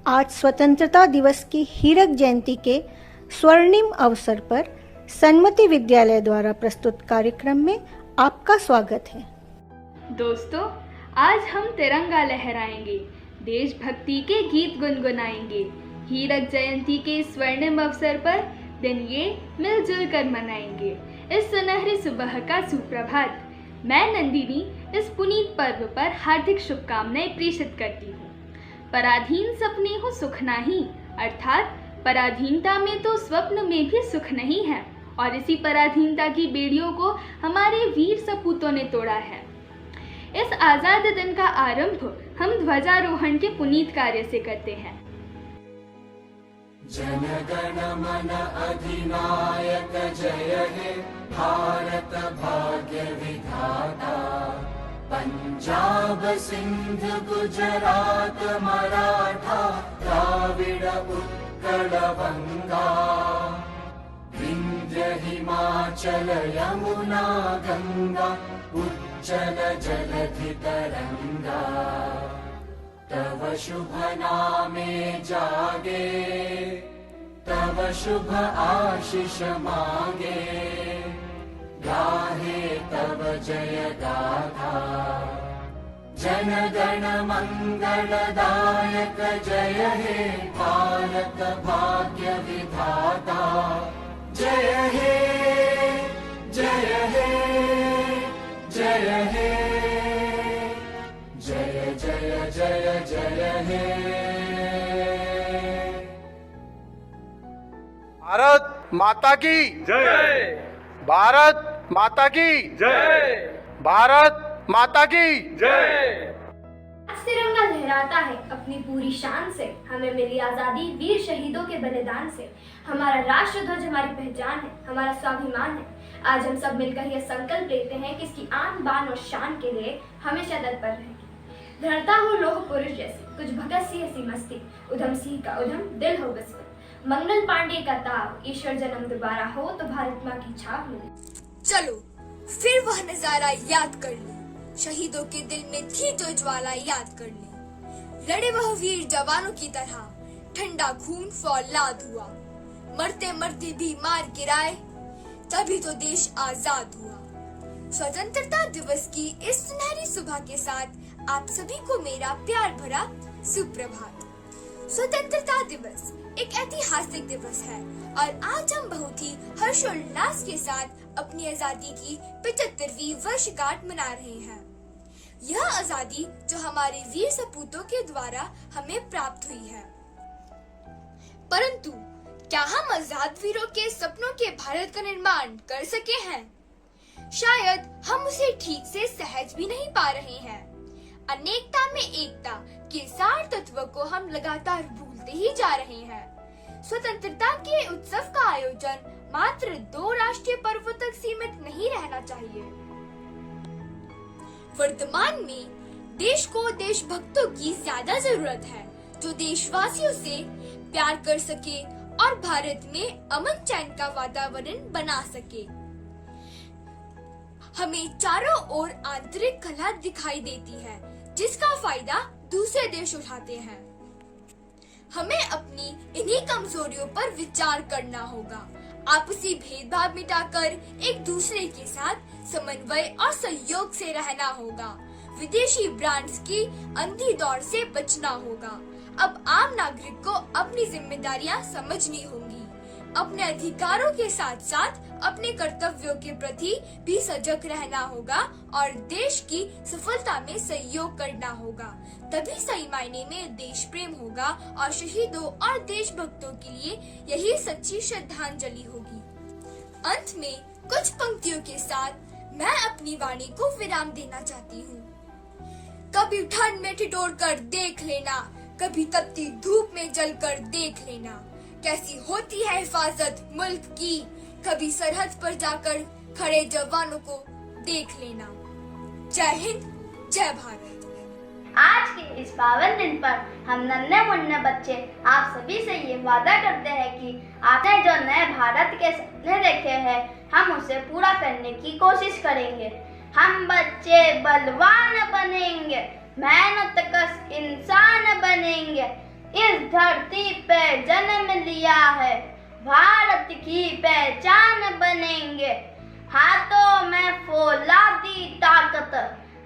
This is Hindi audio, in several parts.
आज स्वतंत्रता दिवस की हीरक जयंती के स्वर्णिम अवसर पर सन्मति विद्यालय द्वारा प्रस्तुत कार्यक्रम में आपका स्वागत है। दोस्तों, आज हम तिरंगा लहराएंगे, देशभक्ति के गीत गुनगुनाएंगे। हीरक जयंती के स्वर्णिम अवसर पर दिन ये मिलजुल कर मनाएंगे। इस सुनहरी सुबह का सुप्रभात। मैं नंदिनी इस पुनीत पर्व पर हार्दिक शुभकामनाएं प्रेषित करती हूँ। पराधीन सपने हो सुख नहीं, अर्थात पराधीनता में तो स्वप्न में भी सुख नहीं है, और इसी पराधीनता की बेड़ियों को हमारे वीर सपूतों ने तोड़ा है। इस आज़ाद दिन का आरंभ हम ध्वजारोहण के पुनीत कार्य से करते हैं। जन गण मन अधिनायक जय हे भारत भाग्य विधाता। पंजाब सिंध गुजरात मराठा द्राविड़ उत्कल बंगा। विंध्य हिमाचल यमुना गंगा उज्जल जलधि तरंगा। तव शुभ नामे जागे, तव शुभ आशीष मांगे। गाहे तव जय गाथा, जन गण मंगलदायक जय हे भारत भाग्य विधाता। जय हे जय हे जय हे जय जय जय जय हे। भारत माता की जय। भारत माता की जय। भारत माता की जय। आज तिरंगा लहराता है अपनी पूरी शान से। हमें मिली आजादी वीर शहीदों के बलिदान से। हमारा राष्ट्र ध्वज हमारी पहचान है, हमारा स्वाभिमान है। आज हम सब मिलकर यह संकल्प लेते हैं कि इसकी आन बान और शान के लिए हमेशा तत्पर रहेंगे। धरता हो लोह पुरुष जैसी, कुछ भगत सी ऐसी मस्ती। उधम सिंह का उधम दिल हो बस, मंगल पांडे का ताव। ईश्वर जन्म दोबारा हो तो भारत माँ की छाप मिले। चलो फिर वह नजारा याद कर ले, शहीदों के दिल में थी जो ज्वाला याद कर ले। लड़े वह वीर जवानों की तरह, ठंडा खून फौलाद हुआ। मरते मरते भी मार गिराए, तभी तो देश आजाद हुआ। स्वतंत्रता दिवस की इस सुनहरी सुबह के साथ आप सभी को मेरा प्यार भरा सुप्रभात। स्वतंत्रता दिवस एक ऐतिहासिक दिवस है और आज हम बहुत ही हर्षोल्लास के साथ अपनी आजादी की 75वीं वर्षगांठ मना रहे हैं। यह आजादी जो हमारे वीर सपूतों के द्वारा हमें प्राप्त हुई है। परंतु क्या हम आजाद वीरों के सपनों के भारत का निर्माण कर सके हैं? शायद हम उसे ठीक से सहज भी नहीं पा रहे हैं। अनेकता में एकता के सार तत्व को हम लगातार भूलते ही जा रहे हैं। स्वतंत्रता के उत्सव का आयोजन मात्र 2 राष्ट्रीय पर्वों तक सीमित नहीं रहना चाहिए। वर्तमान में देश को देशभक्तों की ज्यादा जरूरत है, जो देशवासियों से प्यार कर सके और भारत में अमन चैन का वातावरण बना सके। हमें चारों ओर आंतरिक कलह दिखाई देती है, जिसका फायदा दूसरे देश उठाते हैं। हमें अपनी इन्हीं कमजोरियों पर विचार करना होगा। आपसी भेदभाव मिटाकर एक दूसरे के साथ समन्वय और सहयोग से रहना होगा। विदेशी ब्रांड्स की अंधी दौड़ से बचना होगा। अब आम नागरिक को अपनी जिम्मेदारियां समझनी होंगी। अपने अधिकारों के साथ साथ अपने कर्तव्यों के प्रति भी सजग रहना होगा और देश की सफलता में सहयोग करना होगा। तभी सही मायने में देश प्रेम होगा और शहीदों और देशभक्तों के लिए यही सच्ची श्रद्धांजलि होगी। अंत में कुछ पंक्तियों के साथ मैं अपनी वाणी को विराम देना चाहती हूँ। कभी ठंड में ठिठुर कर देख लेना, कभी तपती धूप में जलकर देख लेना। कैसी होती है हिफाजत मुल्क की, कभी सरहद पर जाकर खड़े जवानों को देख लेना। जय हिंद, जय भारत। आज के इस पावन दिन पर हम नन्हे मुन्ने बच्चे आप सभी से ये वादा करते हैं कि आपने जो नए भारत के सपने देखे हैं, हम उसे पूरा करने की कोशिश करेंगे। हम बच्चे बलवान बनेंगे, मेहनत कश इंसान बनेंगे, इस धरती पे जन्म लिया है, भारत की पहचान बनेंगे। हाथों में फौलादी ताकत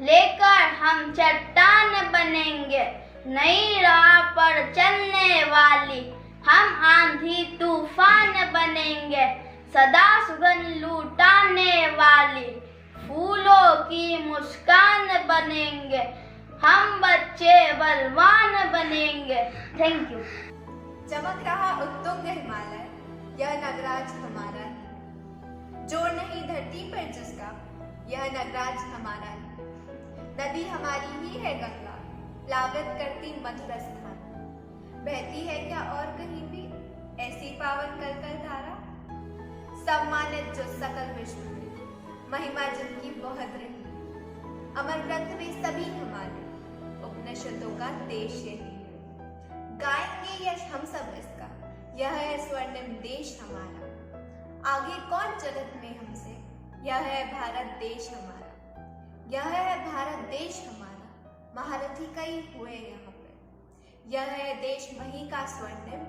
लेकर हम चट्टान बनेंगे। नई राह पर चलने वाली हम आंधी तूफान बनेंगे। सदा सुगंध लुटाने वाली फूलों की मुस्कान बनेंगे। हम बच्चे बलवान बनेंगे। Thank you. चमक रहा उत्तुंग हिमालय, यह नगराज हमारा है। जोर नहीं धरती पर जिसका, यह नगराज हमारा है। नदी हमारी ही है गंगा, प्लावित करती मधुर स्थान। बहती है क्या और कहीं भी ऐसी पावन कलकल धारा? सम्मानित जो सकल विश्व में, महिमा जिनकी बहुत रही। अमर ग्रंथ में सभी हमारे, उपनिषदों का देश यही है। गाएंगे यश हम सब इसका, यह है स्वर्णिम देश हमारा। आगे कौन जगत में हमसे, यह है भारत देश हमारा। यह है भारत देश हमारा, महारथी कई हुए यहाँ पर। यह है देश मही का स्वर्णिम,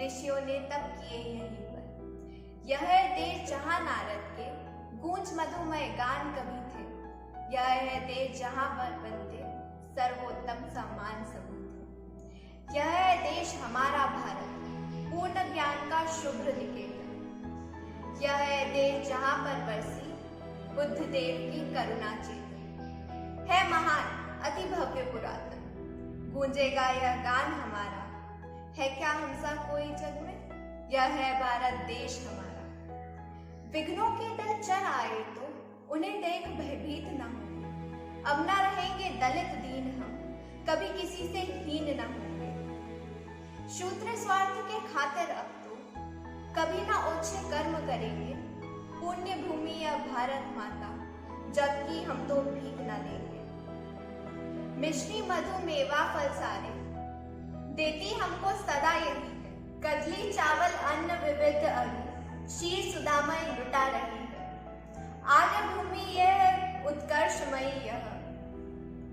ऋषियों ने तब किए यहीं पर। यह है देश जहाँ नारद के गूंज मधुमय गान कभी थे। यह है देश जहाँ पर बनते सर्वोत्तम सम्मान सभी थे। यह है देश हमारा भारत, पूर्ण ज्ञान का शुभ्र निकेतन। यह है देश जहाँ पर बरसी बुद्ध देव की करुणा चेतन। है महान अति भव्य पुरातन, गूंजेगा यह गान हमारा। है क्या हमसा कोई जग में, यह है भारत देश हमारा। विघ्नों के दल चढ़ आए तो उन्हें देख भयभीत न हो। अब न रहेंगे दलित दीन हम, कभी किसी से हीन न होंगे। शूद्र स्वार्थ के खातिर अब तो कभी न ओछे कर्म करेंगे। पुण्य भूमि यह भारत माता, जबकि हम तो भीख न लेंगे। मिश्री मधु मेवा फल सारे देती हमको सदा यही है। कदली चावल अन्न विविध अन्न, शीर सुदामय लुटा रही है। आर्य भूमि यह है उत्कर्षमयी, यह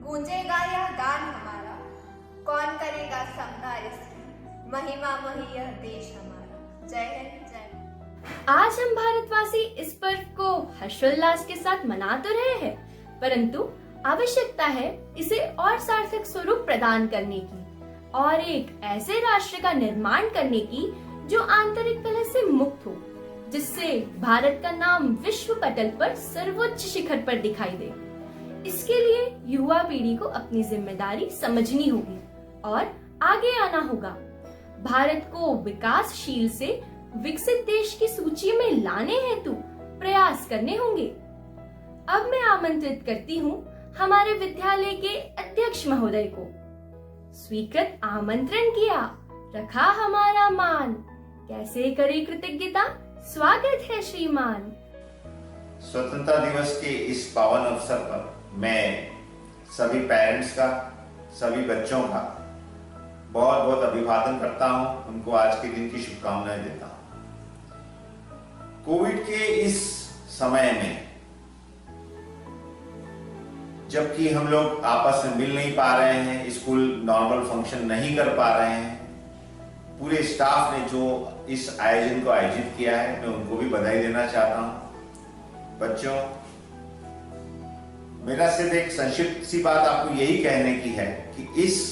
गूंजेगा यह गान हमारा। कौन करेगा समता इसकी, महिमा मही यह देश हमारा। जय हिंद, जय हिंद। आज हम भारतवासी इस पर्व को हर्षोल्लास के साथ मना तो रहे हैं, परंतु आवश्यकता है इसे और सार्थक स्वरूप प्रदान करने की और एक ऐसे राष्ट्र का निर्माण करने की जो आंतरिक कलह से मुक्त हो, जिससे भारत का नाम विश्व पटल पर सर्वोच्च शिखर पर दिखाई दे। इसके लिए युवा पीढ़ी को अपनी जिम्मेदारी समझनी होगी और आगे आना होगा। भारत को विकासशील से विकसित देश की सूची में लाने हेतु प्रयास करने होंगे। अब मैं आमंत्रित करती हूँ हमारे विद्यालय के अध्यक्ष महोदय को। स्वीकृत आमंत्रण किया, रखा हमारा मान, कैसे करें कृतज्ञता, स्वागत है श्रीमान। स्वतंत्रता दिवस के इस पावन अवसर पर मैं सभी पेरेंट्स का, सभी बच्चों का बहुत बहुत अभिवादन करता हूं। उनको आज के दिन की शुभकामनाएं देता हूं। कोविड के इस समय में जबकि हम लोग आपस में मिल नहीं पा रहे हैं, स्कूल नॉर्मल फंक्शन नहीं कर पा रहे हैं, पूरे स्टाफ ने जो इस आयोजन को आयोजित किया है, मैं उनको भी बधाई देना चाहता हूं। बच्चों, मेरा सिर्फ एक संक्षिप्त सी बात आपको यही कहने की है कि इस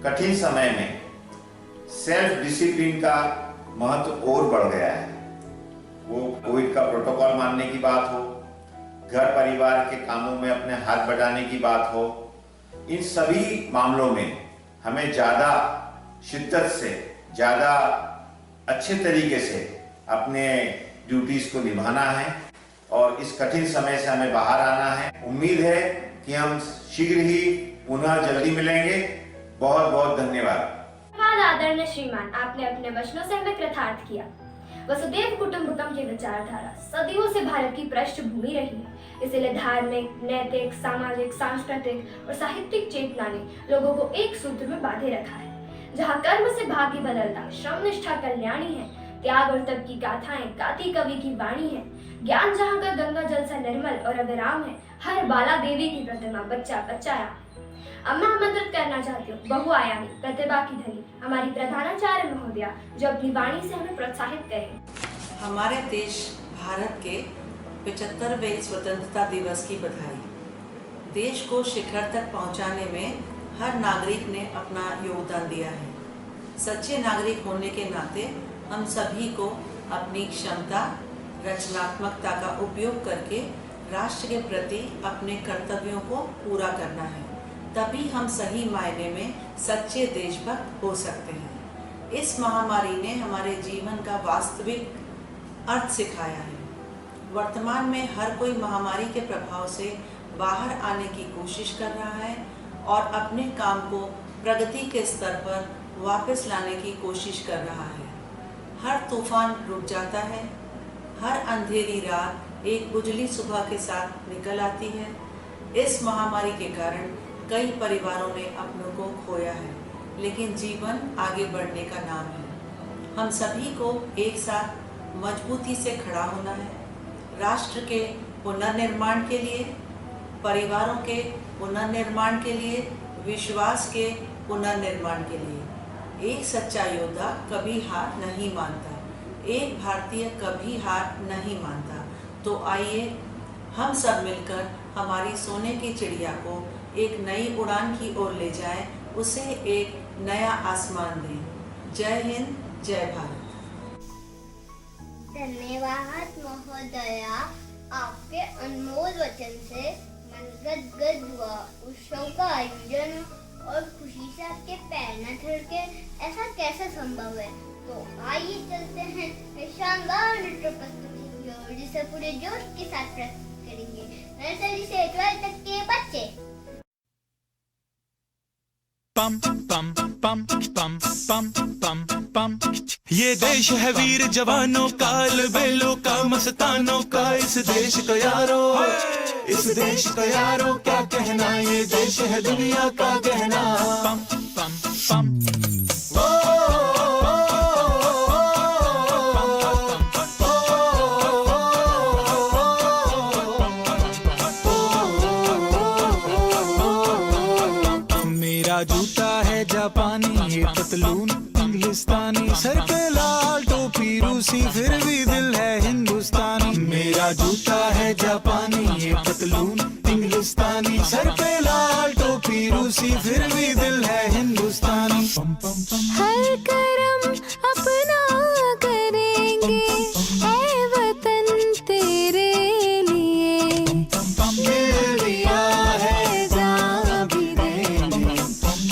कठिन समय में सेल्फ डिसिप्लिन का महत्व और बढ़ गया है। वो कोविड का प्रोटोकॉल मानने की बात हो, घर परिवार के कामों में अपने हाथ बढ़ाने की बात हो, इन सभी मामलों में हमें ज्यादा शिद्दत से, ज्यादा अच्छे तरीके से अपने ड्यूटीज को निभाना है और इस कठिन समय से हमें बाहर आना है। उम्मीद है कि हम शीघ्र ही पुनः जल्दी मिलेंगे। बहुत बहुत धन्यवाद। आदरणीय श्रीमान, आपने अपने वचनों से हमें कृतार्थ किया। वसुदेव कुटुंबकम की विचारधारा सदियों से भारत की पृष्ठभूमि रही है। इसलिए धार्मिक, नैतिक, सामाजिक, सांस्कृतिक और साहित्यिक चेतना ने लोगों को एक सूत्र में बांधे रखा है। जहाँ कर्म से भाग्य बदलता, श्रम निष्ठा कल्याणी है, त्याग और तप की गाथाएं गाती कवि की वाणी है, ज्ञान जहाँ का गंगा जल सा निर्मल और अविराम है, हर बाला देवी की प्रतिमा बच्चा बच्चाया। अब मैं आमंत्रित करना चाहती हूँ बहुआयामी प्रतिभा की धनी हमारी प्रधानाचार्य महोदया, जो अपनी वाणी से हमें प्रोत्साहित करें। हमारे देश भारत के 75वें स्वतंत्रता दिवस की बधाई। देश को शिखर तक पहुंचाने में हर नागरिक ने अपना योगदान दिया है। सच्चे नागरिक होने के नाते हम सभी को अपनी क्षमता, रचनात्मकता का उपयोग करके राष्ट्र के प्रति अपने कर्तव्यों को पूरा करना है। तभी हम सही मायने में सच्चे देशभक्त हो सकते हैं। इस महामारी ने हमारे जीवन का वास्तविक अर्थ सिखाया है। वर्तमान में हर कोई महामारी के प्रभाव से बाहर आने की कोशिश कर रहा है और अपने काम को प्रगति के स्तर पर वापस लाने की कोशिश कर रहा है। हर तूफान रुक जाता है, हर अंधेरी रात एक उजली सुबह के साथ निकल आती है। इस महामारी के कारण कई परिवारों ने अपनों को खोया है, लेकिन जीवन आगे बढ़ने का नाम है। हम सभी को एक साथ मजबूती से खड़ा होना है। राष्ट्र के पुनर्निर्माण के लिए, परिवारों के पुनर्निर्माण के लिए, विश्वास के पुनर्निर्माण के लिए। एक सच्चा योद्धा कभी हार नहीं मानता, एक भारतीय कभी हार नहीं मानता। तो आइए हम सब मिलकर हमारी सोने की चिड़िया को एक नई उड़ान की ओर ले जाएं, उसे एक नया आसमान दें। जय हिंद, जय भारत। धन्यवाद महोदया, आपके अनमोल वचन से मन गदगद हुआ। उत्सव का आयोजन और खुशी से आपके पैर न थिरके, ऐसा कैसे संभव है? तो आइए चलते हैं एक शानदार नृत्य प्रस्तुति की ओर, जिसे पूरे जोश के साथ प्रस्तुत करेंगे नर्सरी से 12 तक के बच्चे। पम पम पम पम पम पम पम, ये देश है वीर जवानों का, बेलों का, मस्तानों का। इस देश का यारो, इस देश का यारो क्या कहना, ये देश है दुनिया का गहना। पम पम पम जूता है जापानी, ये पतलून इंग्लिस्तानी, सर पे लाल टोपी रूसी, फिर भी दिल है हिंदुस्तानी। मेरा जूता है जापानी, ये पतलून इंग्लिस्तानी, सर पे लाल टोपी रूसी, फिर भी दिल है हिंदुस्तानी। हर करम अपना करेंगे, ऐ वतन तेरे लिए दिल दिया है, जान भी देंगे,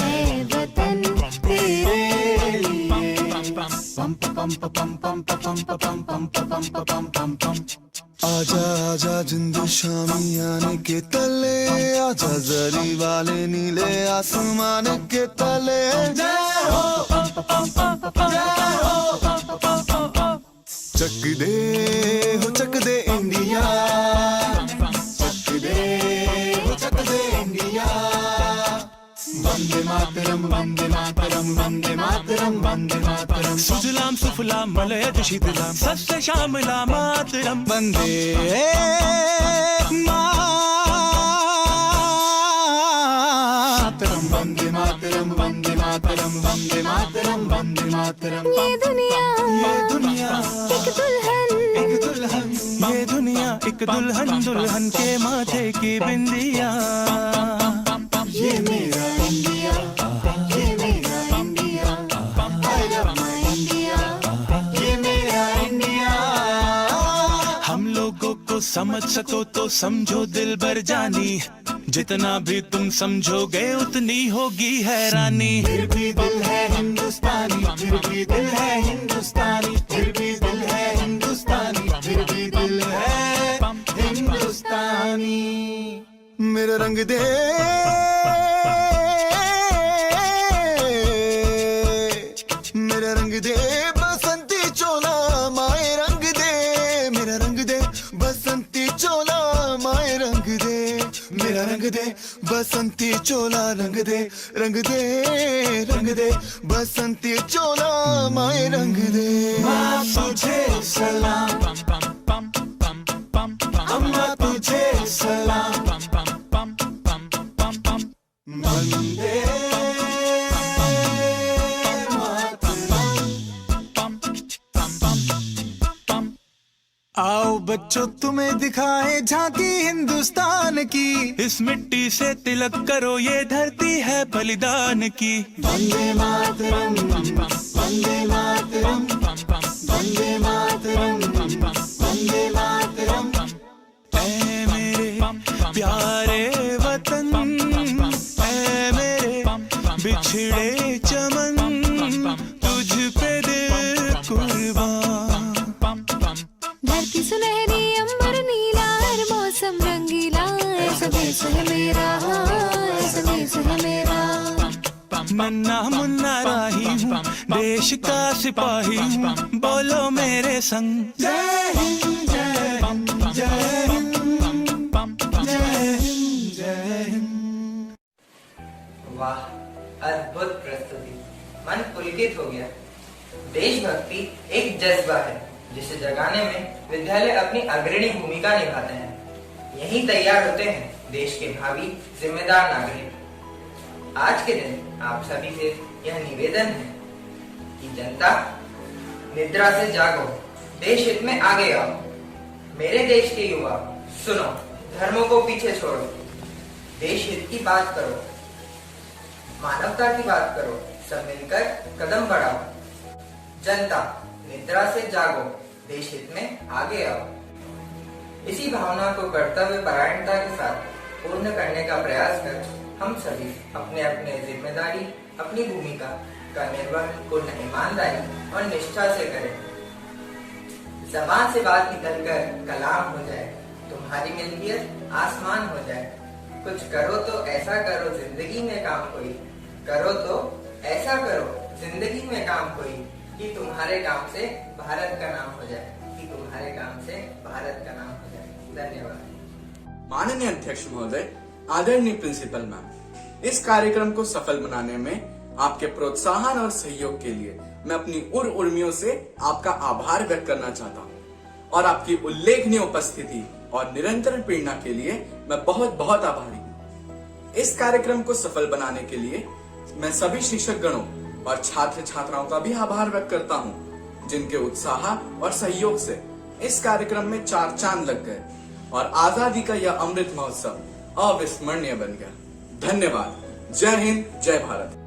ऐ वतन तेरे लिए। पम पम पम पम पम पम पम पम पम पम पम। आजा आजा जिंद शामी आने के तले, आजा जरी वाले नीले आसमान के तले। जय हो जय हो, चक दे इंडिया, चक दे इंडिया। वंदे मातरम, वंदे मातरम, वंदे मातरम, वंदे मातरम। सुजलाम सुफलाम मलयज शीतलाम, सस्य श्यामला मातरम। वंदे मातरम, वंदे मातरम, वंदे मातरम, वंदे मातरम, वंदे मातरम। ये दुनिया एक दुल्हन, ये दुनिया एक दुल्हन, दुल्हन के माथे की बिंदिया। ये मेरा इंडिया, ये मेरा India, I love my India, ये मेरा इंडिया। हम लोगों को समझ सको तो समझो दिल भर जानी, जितना भी तुम समझोगे उतनी होगी हैरानी। फिर भी दिल है हिंदुस्तानी, फिर भी दिल है हिंदुस्तानी, फिर भी दिल है हिंदुस्तानी, फिर भी दिल है हिंदुस्तानी। मेरा रंग दे, मेरा रंग दे बसंती चोला, माए रंग दे, मेरा रंग दे बसंती चोला, माए रंग दे, मेरा रंग दे बसंती चोला, रंग दे, रंग दे, रंग दे बसंती चोला, माए रंग दे। माँ तुझे सलाम, अम्मा तुझे सलाम, वंदे बच्चों तुम्हें दिखाए झांकी हिंदुस्तान की। इस मिट्टी से तिलक करो ये धरती है बलिदान की। वंदे मातरम, वंदे मातरम, वंदे मातरम, वंदे मातरम। ऐ मेरे प्यारे वतन, ऐ मेरे बिछड़े चमन, तुझ पे दिल कुर्बान। धरती सुनहरी अंबर नीला हर मौसम रंगीला, ऐसा देश है मेरा, ऐसा देश है मेरा। नन्ना मुन्ना राही हूँ, देश का सिपाही हूँ, बोलो मेरे संग। जय हिंद, जय हिंद, जय हिंद, जय हिंद, जय हिंद। वाह, अद्भुत प्रस्तुति, मन पुलकित हो गया। देशभक्ति एक जज्बा है जिसे जगाने में विद्यालय अपनी अग्रणी भूमिका निभाते हैं। यही तैयार होते हैं देश के भावी जिम्मेदार नागरिक। आज के दिन आप सभी से यह निवेदन है कि जनता निद्रा से जागो, देश हित में आगे आओ। मेरे देश के युवा सुनो, धर्मों को पीछे छोड़ो, देश हित की बात करो, मानवता की बात करो, सब मिलकर कदम बढ़ाओ। जनता निद्रा से जागो, देश हित में आगे आओ। इसी भावना को कर्तव्य परायणता के साथ पूर्ण करने का प्रयास कर हम सभी अपने अपने जिम्मेदारी, अपनी भूमिका का निर्वहन पूर्ण ईमानदारी और निष्ठा से करें। ज़बान से बात निकलकर कलाम हो जाए, तुम्हारी मिल्कियत आसमान हो जाए। कुछ करो तो ऐसा करो जिंदगी में काम कोई, करो तो ऐसा करो जिंदगी में काम कोई, कि तुम्हारे काम से भारत का नाम हो जाए, कि तुम्हारे काम से भारत का नाम हो जाए। धन्यवाद। माननीय अध्यक्ष महोदय, आदरणीय प्रिंसिपल मैम, इस कार्यक्रम को सफल बनाने में आपके प्रोत्साहन और सहयोग के लिए मैं अपनी उर्मियों से आपका आभार व्यक्त करना चाहता हूँ और आपकी उल्लेखनीय उपस्थिति और निरंतर प्रेरणा के लिए मैं बहुत बहुत आभारी हूँ। इस कार्यक्रम को सफल बनाने के लिए मैं सभी शिक्षक गणों और छात्र छात्राओं का भी आभार व्यक्त करता हूँ, जिनके उत्साह और सहयोग से इस कार्यक्रम में 4 चांद लग गए और आजादी का यह अमृत महोत्सव अविस्मरणीय बन गया। धन्यवाद। जय हिंद, जय भारत।